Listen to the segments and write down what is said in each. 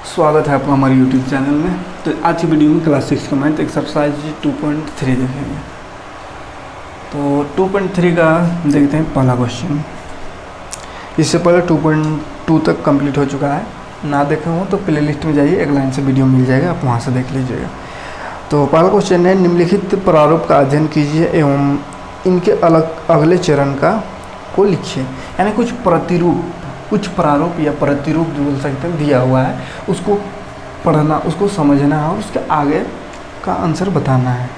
स्वागत है आपका हमारे YouTube चैनल में। तो आज की वीडियो में क्लास 6 का मैथ एक्सरसाइज 2.3 देखेंगे। तो 2.3 का देखते हैं पहला क्वेश्चन। इससे पहले 2.2 तक कंप्लीट हो चुका है, ना देखे हो तो प्ले लिस्ट में जाइए, एक लाइन से वीडियो मिल जाएगा, आप वहाँ से देख लीजिएगा। तो पहला क्वेश्चन है, निम्नलिखित प्रारूप का अध्ययन कीजिए एवं इनके अगले चरण को लिखिए। यानी कुछ प्रारूप या प्रतिरूप जो बोल सकते हैं दिया हुआ है, उसको पढ़ना, उसको समझना है और उसके आगे का आंसर बताना है।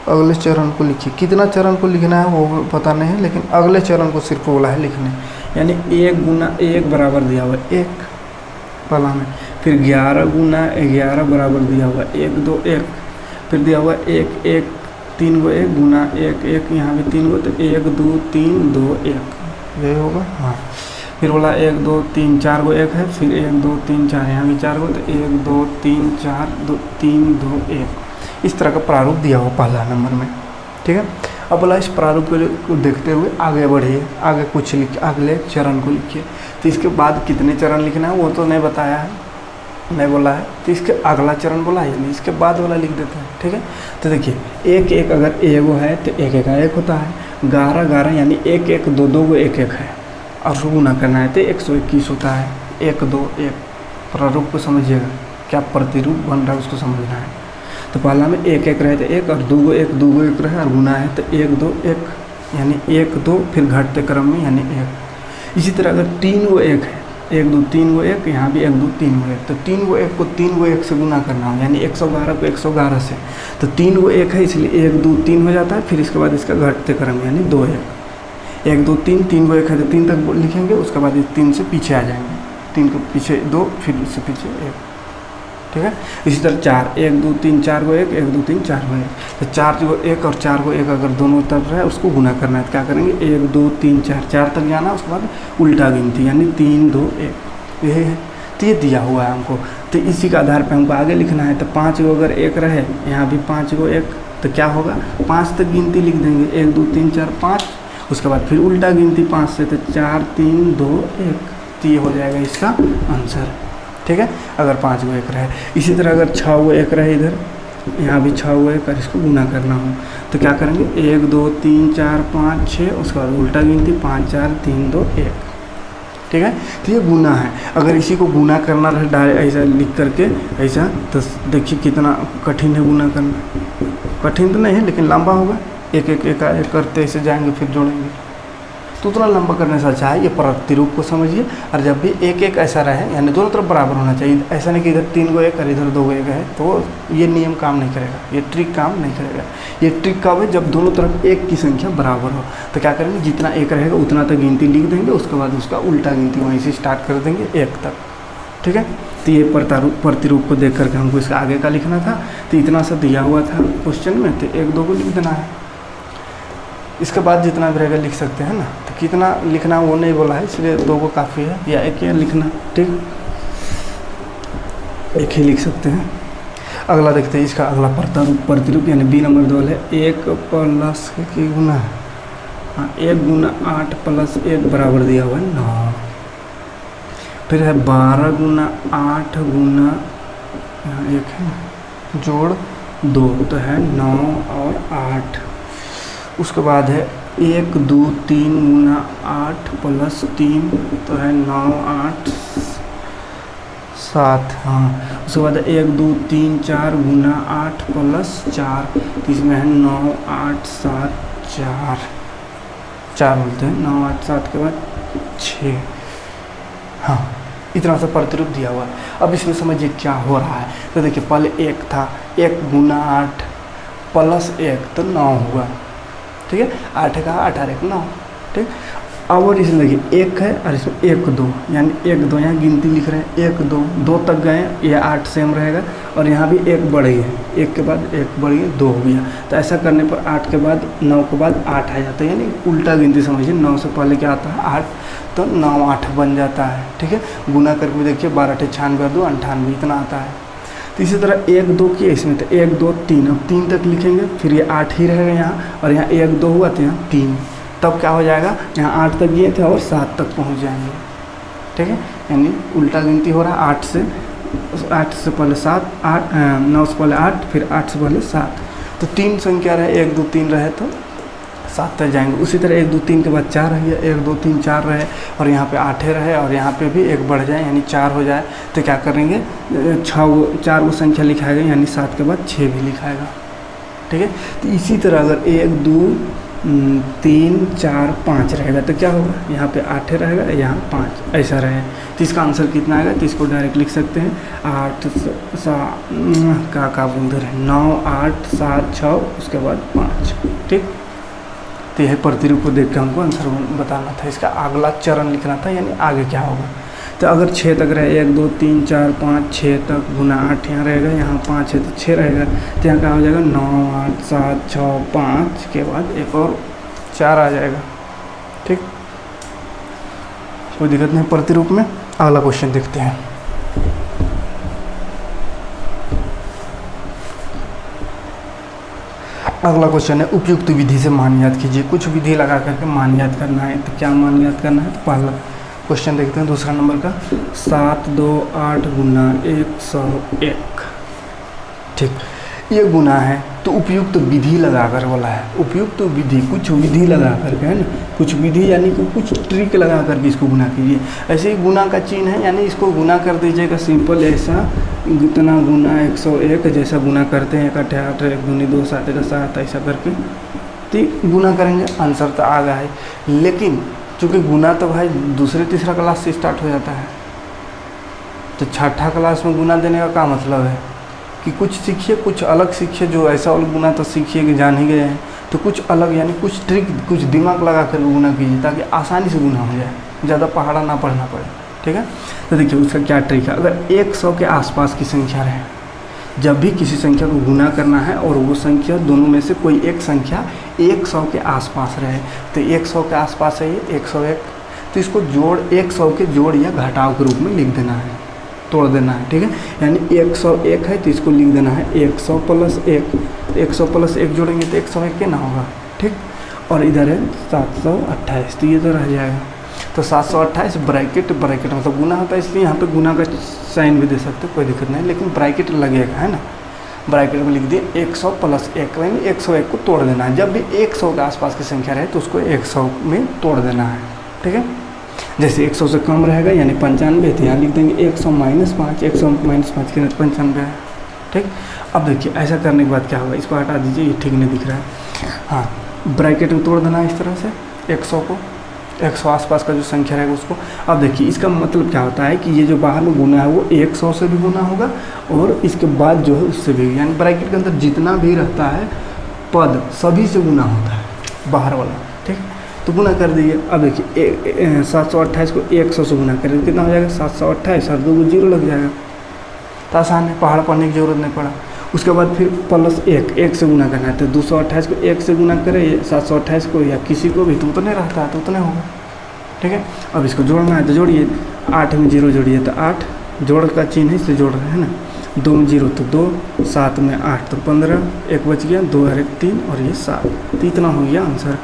अगले चरण को लिखिए। कितना चरण को लिखना है वो पता नहीं है, लेकिन अगले चरण को सिर्फ बोला है लिखने। यानी 1 गुना 1 बराबर दिया हुआ है 1 पहला में, फिर 11 गुना 11 बराबर दिया हुआ है 1 2 1, फिर दिया हुआ 1 1 3 गो 1 गुना 1 1, यहाँ भी 3 गो, तो 1 2 3 2 1 ये होगा। हाँ, फिर बोला 1 2 3 4 गो 1 है, फिर 1 2 3 4, यहाँ भी 4 गो, तो 1 2 3 4 2 3 2 1। इस तरह का प्रारूप दिया हुआ पहला नंबर में। ठीक है, अब बोला इस प्रारूप को देखते हुए आगे बढ़िए, आगे कुछ लिखिए, अगले चरण को लिखिए। तो इसके बाद कितने चरण लिखना है वो तो नहीं बताया है, नहीं बोला है, तो इसके अगला चरण बोला है, इसके बाद वाला लिख देते हैं। ठीक है, तो देखिए 1 1 अगर एगो है तो 1 1 1 होता है, 11 11 यानी 1 1 2 2 गो 1 1 है, और गुना करना है तो 121 होता है। 1 2 1 प्रारूप को समझिएगा, क्या प्रतिरूप बन रहा है उसको समझना है। तो पहला में 1 1 रहे थे 1, और 2 गो 1 रहे और गुना है तो 1 2 1 यानी 1 2, फिर घटते क्रम में यानी 1। इसी तरह अगर 3 गो 1 है, 1 2 3 गो 1, यहाँ भी 1 2 3 गो 1, तो 3 गो 1 को 3 गो 1 से गुना करना हो, यानी 111 को 111 से, तो 3 गो 1 है इसलिए 1 2 3 हो जाता है। फिर इसके बाद इसका घटते क्रम यानी 2 1 2 3 3 गो 1 है तो 3 तक लिखेंगे, उसके बाद 3 से पीछे आ जाएंगे, 3 के पीछे 2, फिर इससे पीछे 1। ठीक है, इसी तरह 4 1 2 3 4 गो 1 1 2 3 4 गो 1, तो 4 गो 1 और 4 गो 1 अगर दोनों तरफ है उसको गुना करना है, तो क्या करेंगे 1 2 3 4 तक जाना, उसके बाद उल्टा गिनती यानी 3 2 1 ये है। तो ये दिया हुआ है हमको, तो इसी के आधार पर हमको आगे लिखना है। तो 5 गो अगर 1 रहे, यहाँ भी 5 गो 1, तो क्या होगा 5 तक गिनती लिख देंगे, 1 2 3 4 5, उसके बाद फिर उल्टा गिनती 5 से, तो 4 3 2 1, तो ये हो जाएगा इसका आंसर। ठीक है, अगर 5 गो 1 रहे। इसी तरह अगर 6 गो 1 रहे इधर, यहाँ भी 6 गो 1 और इसको गुना करना हो, तो क्या करेंगे 1 2 3 4 5 6, उसके बाद उल्टा गिनती 5 4 3 2 1। ठीक है, तो ये गुना है। अगर इसी को गुना करना रहे डायरेक्ट ऐसा लिख करके ऐसा, तो देखिए कितना कठिन है गुना करना। कठिन तो नहीं है लेकिन लंबा होगा, एक एक एक एक करते ऐसे जाएंगे फिर जोड़ेंगे, तो उतना लंबा करने से अच्छा है ये प्रतिरूप को समझिए। और जब भी एक एक ऐसा रहे, यानी दोनों तरफ बराबर होना चाहिए, ऐसा नहीं कि इधर 3 गो 1 और इधर 2 गो 1 है, तो ये नियम काम नहीं करेगा, ये ट्रिक काम नहीं करेगा। ये ट्रिक कब है, जब दोनों तरफ एक की संख्या बराबर हो। तो क्या करेंगे, जितना 1 रहेगा उतना तक गिनती लिख देंगे, उसके बाद उसका उल्टा गिनती वहीं से स्टार्ट कर देंगे 1 तक। ठीक है, तो ये प्रतिरूप को देख करके हमको इसका आगे का लिखना था। तो इतना सा दिया हुआ था क्वेश्चन में, तो 1 2 को लिख देना है। इसके बाद जितना भी रहेगा लिख सकते हैं ना, तो कितना लिखना वो नहीं बोला है, इसलिए 2 को काफ़ी है, या 1 ही लिखना। ठीक, 1 ही लिख सकते हैं। अगला देखते हैं, इसका अगला प्रतिरूप यानी बी नंबर 2 है 1 प्लस की गुना है। हाँ, 1 गुना 8 प्लस 1 बराबर दिया हुआ है 9। फिर है 12 गुना 8 गुना, यहाँ 1 है जोड़ 2, तो है 9 और 8। उसके बाद है 1 2 3 गुना 8 प्लस 3, तो है 9 8 7। हाँ, उसके बाद 1 2 3 4 गुना 8 प्लस 4, तो इसमें है 9 8 7 4 बोलते हैं, 9 8 7 के बाद 6। हाँ, इतना सा प्रतिरूप दिया हुआ है। अब इसमें समझिए क्या हो रहा है। तो देखिए पहले 1 था, 1 गुना 8 प्लस 1 तो 9 हुआ। ठीक है, 8 का 8 और 1 9। ठीक, अब और इसमें देखिए 1 है और इसमें 1 2 यानी 1 2, यहाँ गिनती लिख रहे हैं 1 2 2 तक गए, ये 8 सेम रहेगा, और यहाँ भी 1 बढ़ी है, 1 के बाद 1 बढ़ी है 2 हो गया। तो ऐसा करने पर 8 के बाद 9 के बाद 8 आ जाता है, यानी उल्टा गिनती समझिए, 9 से पहले क्या आता है 8, तो 9 8 बन जाता है। ठीक है, गुना करके देखिए 12 8 96 2 98 इतना आता है। तो इसी तरह 1 2 की इसमें, तो 1 2 3, अब 3 तक लिखेंगे, फिर ये 8 ही रहेगा यहाँ, और यहाँ 1 2 हुआ तो यहाँ 3, तब क्या हो जाएगा, यहाँ 8 तक गए थे और 7 तक पहुँच जाएंगे। ठीक है, यानी उल्टा गिनती हो रहा है, 8 से 8 से पहले 7, 8 9 से पहले 8, फिर 8 से पहले 7। तो 3 संख्या रहे, 1 2 3 रहे तो 7 तक जाएंगे। उसी तरह 1 2 3 के बाद 4 रही है, 1 2 3 4 रहे और यहाँ पे 8 रहे और यहाँ पे भी 1 बढ़ जाए यानी 4 हो जाए तो क्या करेंगे, 4 वो संख्या लिखाएगा यानी 7 के बाद 6 भी लिखाएगा। ठीक है, तो इसी तरह अगर 1 2 3 4 5 रहेगा तो क्या होगा, यहाँ पे 8 रहेगा, यहाँ 5 ऐसा रहे तो इसका आंसर कितना आएगा, तो इसको डायरेक्ट लिख सकते हैं 8 क्या बोलते रहे 9 8 7 6 उसके बाद 5। ठीक, तो यह प्रतिरूप को देख के हमको आंसर बताना था, इसका अगला चरण लिखना था यानी आगे क्या होगा। तो अगर 6 तक रहे 1 2 3 4 5 6 तक गुना 8 यहाँ रहेगा, यहाँ 5 है तो 6 रहेगा, तो यहाँ क्या हो जाएगा 9 8 7 6 5 के बाद एक और 4 आ जाएगा। ठीक, कोई दिक्कत नहीं प्रतिरूप में। अगला क्वेश्चन देखते हैं। अगला क्वेश्चन है उपयुक्त विधि से मान याद कीजिए। कुछ विधि लगा करके मान याद करना है, तो क्या मान याद करना है, तो पहला क्वेश्चन देखते हैं दूसरा नंबर का 7 2 8 गुना 101। ठीक, ये गुना है तो उपयुक्त विधि लगा कर बोला है, उपयुक्त विधि कुछ विधि लगा करके है ना, कुछ विधि यानी कि कुछ ट्रिक लगा करके इसको गुना कीजिए। ऐसे ही गुना का चिन्ह है यानी इसको गुना कर दीजिएगा सिंपल ऐसा, इतना गुना 101 जैसा गुना करते हैं 1 8 8 1 दूनी 2 7 1 7 ऐसा करके तो गुना करेंगे, आंसर तो आ गया है। लेकिन चूँकि गुना तो भाई दूसरे तीसरा क्लास से स्टार्ट हो जाता है, तो छठा क्लास में गुना देने का क्या मतलब है कि कुछ सीखिए कुछ अलग सीखिए, जो ऐसा वाला गुना तो सीखिए कि जान ही गए हैं, तो कुछ अलग यानी कुछ ट्रिक कुछ दिमाग लगा कर गुना कीजिए ताकि आसानी से गुना हो जाए, ज़्यादा पहाड़ा ना पढ़ना पड़े। ठीक है, तो देखिए उसका क्या ट्रिक है। अगर 100 के आसपास की संख्या रहे, जब भी किसी संख्या को गुना करना है और वो संख्या दोनों में से कोई एक संख्या 100 के आसपास रहे, तो 100 के आसपास है ये 101, तो इसको जोड़ 100 के जोड़ या घटाव के रूप में लिख देना है, तोड़ देना है। ठीक है, यानी 101 है तो इसको लिख देना है 100 प्लस 1, 100 प्लस 1 जोड़ेंगे तो 101 के ना होगा। ठीक, और इधर है 728 तो ये तो रह जाएगा, तो 728 ब्रैकेट मतलब गुना होता है इसलिए यहाँ पे गुना का साइन भी दे सकते हो, कोई दिक्कत नहीं, लेकिन ब्रैकेट लगेगा है ना, ब्रैकेट में लिख दिए 100 प्लस 1 यानी 101 को तोड़ देना है। जब भी 100 के आसपास की संख्या रहे तो उसको 100 में तोड़ देना है। ठीक है, जैसे 100 से कम रहेगा यानी 95, तो यहाँ लिख देंगे 100 माइनस 5, 100 माइनस 5 के 95 है। ठीक, अब देखिए ऐसा करने के बाद क्या होगा, इसको हटा दीजिए, ये ठीक नहीं दिख रहा है। हाँ, ब्रैकेट में तोड़ देना है इस तरह से 100 को, 100 आसपास का जो संख्या रहेगा उसको। अब देखिए इसका मतलब क्या होता है कि ये जो बाहर में गुना है वो 100 से भी गुना होगा और इसके बाद जो है उससे भी, यानी ब्रैकेट के अंदर जितना भी रहता है पद सभी से गुना होता है बाहर वाला। ठीक, तो गुना कर दीजिए। अब देखिए 728 को 100 से गुना करेंगे कितना हो जाएगा 728 और 2 0 लग जाएगा, तो आसान है, पहाड़ पढ़ने की ज़रूरत नहीं पड़ा। उसके बाद फिर प्लस 1 से गुना करना है, तो 228 को 1 से गुना करें 728 को या किसी को भी, तो उतने रहता है तो उतने होगा। ठीक है, अब इसको जोड़ना है तो जोड़िए, 8 में 0 जोड़िए तो 8, जोड़ का चिन्ह है इससे जोड़ रहे हैं ना, 2 में 0 तो 2, 7 में 8 तो 15, 1 बच गया, 2 और 1 3 और ये 7, तो इतना हो गया आंसर।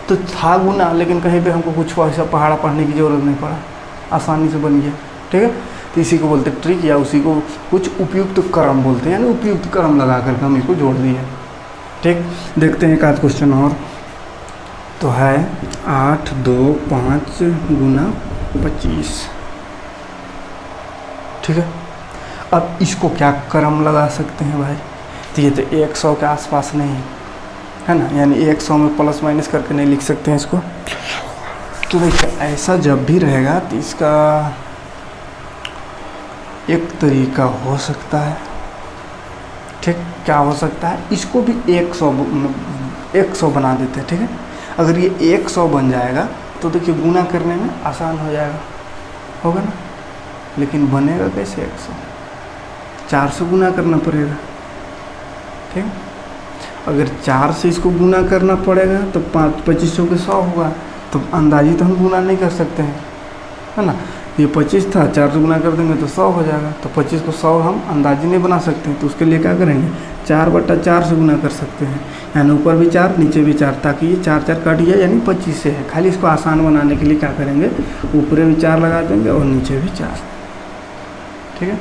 तो था गुना लेकिन कहीं पे हमको कुछ ऐसा पहाड़ा पढ़ने की ज़रूरत नहीं पड़ा, आसानी से बन गया। ठीक है, तो इसी को बोलते ट्रिक या उसी को कुछ उपयुक्त क्रम बोलते हैं, यानी उपयुक्त क्रम लगा करके हम इसको जोड़ दिए। ठीक, देखते हैं एक आध क्वेश्चन और, तो है 8 2 5 गुना 25। ठीक है, अब इसको क्या क्रम लगा सकते हैं भाई, तो ये तो 100 के आसपास नहीं है ना, यानी 100 में प्लस माइनस करके नहीं लिख सकते हैं इसको। तो देखिए ऐसा जब भी रहेगा तो इसका एक तरीका हो सकता है। ठीक, क्या हो सकता है, इसको भी 100 बना देते हैं। ठीक है, अगर ये 100 बन जाएगा तो देखिए गुना करने में आसान हो जाएगा, होगा ना, लेकिन बनेगा कैसे 100, 4 से गुना करना पड़ेगा। ठीक, अगर 4 से इसको गुना करना पड़ेगा तो 2500 के 100 होगा, तो अंदाजी तो हम गुना नहीं कर सकते हैं, है ना। ये 25 था, 4 से गुना कर देंगे तो 100 हो जाएगा, तो 25 को 100 हम अंदाजी नहीं बना सकते हैं, तो उसके लिए क्या करेंगे 4/4 से गुना कर सकते हैं, यानी ऊपर भी 4 नीचे भी 4, ताकि ये 4 4 कट गया यानी 25 से है। खाली इसको आसान बनाने के लिए क्या करेंगे, ऊपर भी 4 लगा देंगे और नीचे भी 4। ठीक है,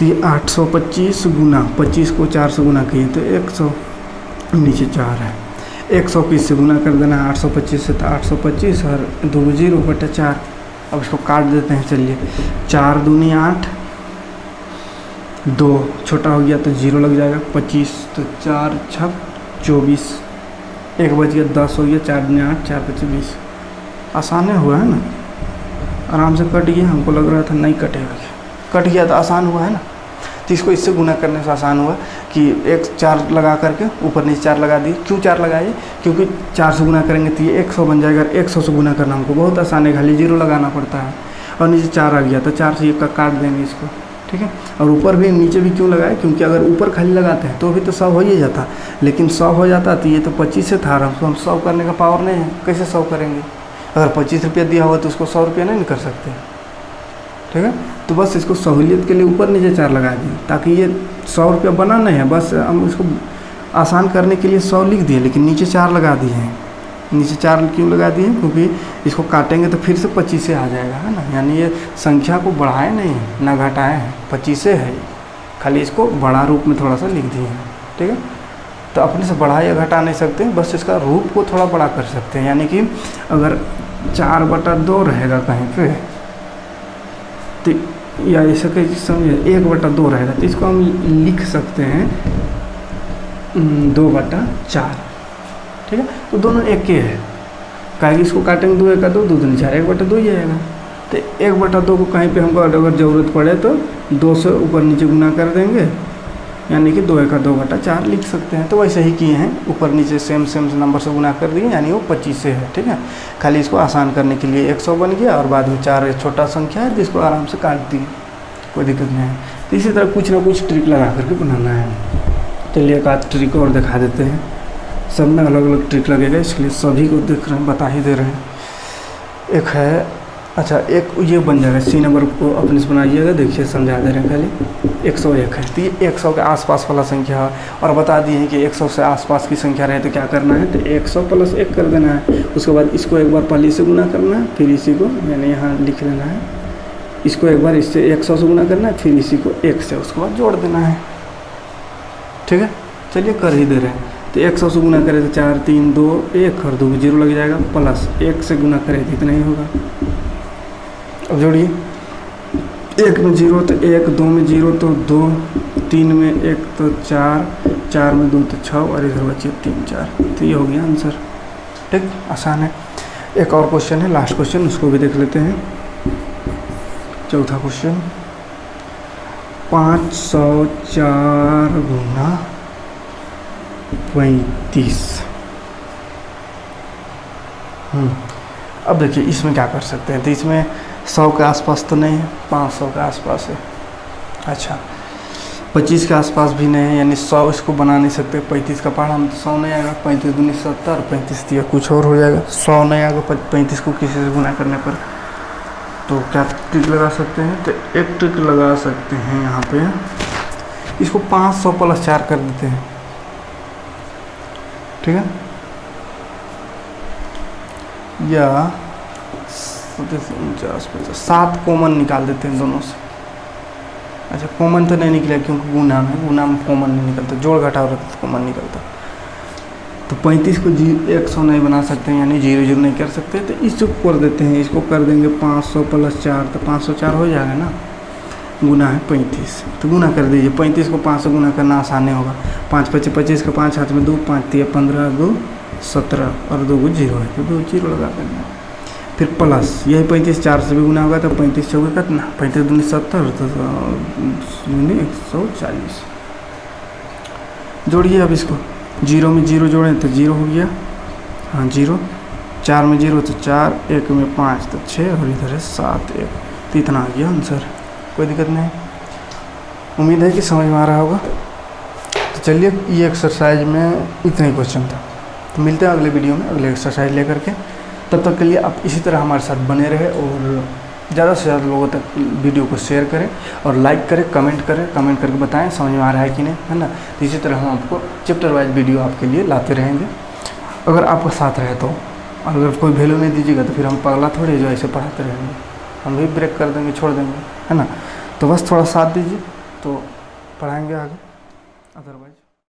तो ये 825 गुना 25 को 4 से गुना किए तो 100, नीचे 4 है, 100 को इससे गुना कर देना है 825 से, तो 825 और 2 0/4। अब इसको काट देते हैं, चलिए 4 दूनी 8, 2 छोटा हो गया तो 0 लग जाएगा, 25 तो 4 6 24, 1 बच गया, 10 हो गया, 4 दूनी 8, 4 5 20। आसान हुआ है ना, आराम से कट गया, हमको लग रहा था नहीं कटेगा, कट गया तो आसान हुआ है ना। तो इसको इससे गुना करने से आसान हुआ कि एक 4 लगा करके ऊपर नीचे 4 लगा दिए। क्यों 4 लगाए? क्योंकि 4 से गुना करेंगे तो ये 100 बन जाएगा, 100 से गुना करना हमको बहुत आसान है, खाली 0 लगाना पड़ता है। और नीचे 4 आ गया तो 4 से 1 का काट देंगे इसको, ठीक है। और ऊपर भी नीचे भी क्यों लगाए? क्योंकि अगर ऊपर खाली लगाते हैं तो भी तो 100 हो ही जाता, लेकिन 100 हो जाता तो ये तो 25 से था, हम 100 करने का पावर नहीं है, कैसे 100 करेंगे? अगर 25 रुपया दिया हुआ तो उसको 100 रुपया नहीं कर सकते, ठीक है। तो बस इसको सहूलियत के लिए ऊपर नीचे 4 लगा दिए, ताकि ये 100 रुपया बना नहीं है, बस हम इसको आसान करने के लिए 100 लिख दिए, लेकिन नीचे 4 लगा दिए हैं। नीचे 4 क्यों लगा दिए? क्योंकि इसको काटेंगे तो फिर से 25 से आ जाएगा, है ना। यानी ये संख्या को बढ़ाए नहीं ना घटाए हैं, 25 से है, खाली इसको बड़ा रूप में थोड़ा सा लिख दिए हैं, ठीक है। तो अपने से बढ़ा या घटा नहीं सकते, बस इसका रूप को थोड़ा बड़ा कर सकते हैं। यानी कि अगर 4/2 रहेगा कहीं पे, तो या ऐसा कहीं समझिए 1/2 रहेगा, तो इसको हम लिख सकते हैं 2/4, ठीक है। तो दोनों एक ही है, कहीं इसको काटेंगे 2 1 2, 2 दूनी 4, 1/2 ही आएगा। तो 1/2 को कहीं पे हमको अगर ज़रूरत पड़े तो 2 से ऊपर नीचे गुना कर देंगे, यानी कि 2 1 2/4 लिख सकते हैं। तो वैसे ही किए हैं, ऊपर नीचे सेम नंबर से गुना कर दिए, यानी वो 25 से है, ठीक है। खाली इसको आसान करने के लिए 100 बन गया, और बाद में 4 एक छोटा संख्या है जिसको आराम से काट दिए, कोई दिक्कत नहीं है। तो इसी तरह कुछ ना कुछ ट्रिक लगा करके बनाना है। चलिए एक आध ट्रिक और दिखा देते हैं, सब में अलग अलग ट्रिक लगेगा, इसलिए सभी को देख रहे हैं, बता ही दे रहे हैं। एक है, अच्छा एक ये बन जाएगा, C नंबर को अपने से बनाइएगा, देखिए समझा दे रहे हैं, खाली 101 है, तो ये 100 के आसपास वाला संख्या है, और बता दिए हैं कि 100 से आसपास की संख्या रहे तो क्या करना है, तो 100 + 1 कर देना है। उसके बाद इसको एक बार पहले से गुना करना है, फिर इसी को यानी यहाँ लिख लेना है, इसको एक बार इससे 100 से गुना करना है, फिर इसी को 1 से उसके बाद जोड़ देना है, ठीक है। चलिए कर ही दे रहे हैं। तो 100 से गुना करें तो 4 3 2 1 और 2 0 लग जाएगा, प्लस 1 से गुना करें तो इतना ही होगा। अब जोड़िए, 1 में 0 तो 1, 2 में 0 तो 2, 3 में 1 तो 4, 4 में 2 तो 6, और इधर बचे 3 4, तो ये हो गया आंसर, ठीक, आसान है। एक और क्वेश्चन है, लास्ट क्वेश्चन, उसको भी देख लेते हैं। चौथा क्वेश्चन, 504 गुना 35। अब देखिए इसमें क्या कर सकते हैं, तो इसमें 100 के आसपास तो नहीं है, 500 के आसपास है। अच्छा 25 के आसपास भी नहीं है, यानी 100 इसको बना नहीं सकते। 35 का पहाड़ हम तो 100 नहीं आएगा, 35 दूनी 70, 35 दिया कुछ और हो जाएगा, 100 नहीं आएगा 35 को किसी से गुना करने पर। तो क्या ट्रिक लगा सकते हैं, तो एक ट्रिक लगा सकते हैं यहाँ पे, इसको 500 + 4 कर देते हैं, ठीक है, या 49 50 7 कॉमन निकाल देते हैं दोनों से। अच्छा कॉमन तो नहीं निकला क्योंकि गुना में कॉमन नहीं निकलता, जोड़ घटाव रहता तो कॉमन निकलता। तो 35 को 100 नहीं बना सकते, यानी 0 0 नहीं कर सकते, तो इसको कर देते हैं, इसको कर देंगे 500 + 4, तो 504 हो जाएगा ना, गुना है 35, तो गुना कर दीजिए। 35 को 5 से गुना करना आसान नहीं होगा, 5 5 25 का 5 हाथ में 2, 5 3 15 2 17, और 2 को 0 है तो 2 0 लगा देंगे। फिर प्लस यही 35 4 से भी गुना होगा, तो 35 चौके कितना, 35 दूनी 70, तो 140। जोड़िए अब इसको, 0 में 0 जोड़ें तो 0 हो गया, हाँ 0, 4 में 0 तो 4, 1 में 5 तो 6, और इधर है 7 1, तो इतना आ गया आंसर, कोई दिक्कत नहीं। उम्मीद है कि समझ में आ रहा होगा। तो चलिए ये एक्सरसाइज में इतना ही क्वेश्चन था, तो मिलते हैं अगले वीडियो में अगले एक्सरसाइज लेकर के। तब तक के लिए आप इसी तरह हमारे साथ बने रहे, और ज़्यादा से ज़्यादा लोगों तक वीडियो को शेयर करें, और लाइक करें, कमेंट करके बताएं समझ में आ रहा है कि नहीं, है ना। तो इसी तरह हम आपको चैप्टर वाइज वीडियो आपके लिए लाते रहेंगे, अगर आपका साथ रहे तो। अगर कोई वैल्यू नहीं दीजिएगा तो फिर हम पगला थोड़ी जो ऐसे पढ़ाते रहेंगे, हम भी ब्रेक कर देंगे, छोड़ देंगे, है ना। तो बस थोड़ा साथ दीजिए, तो पढ़ाएंगे आगे, अदरवाइज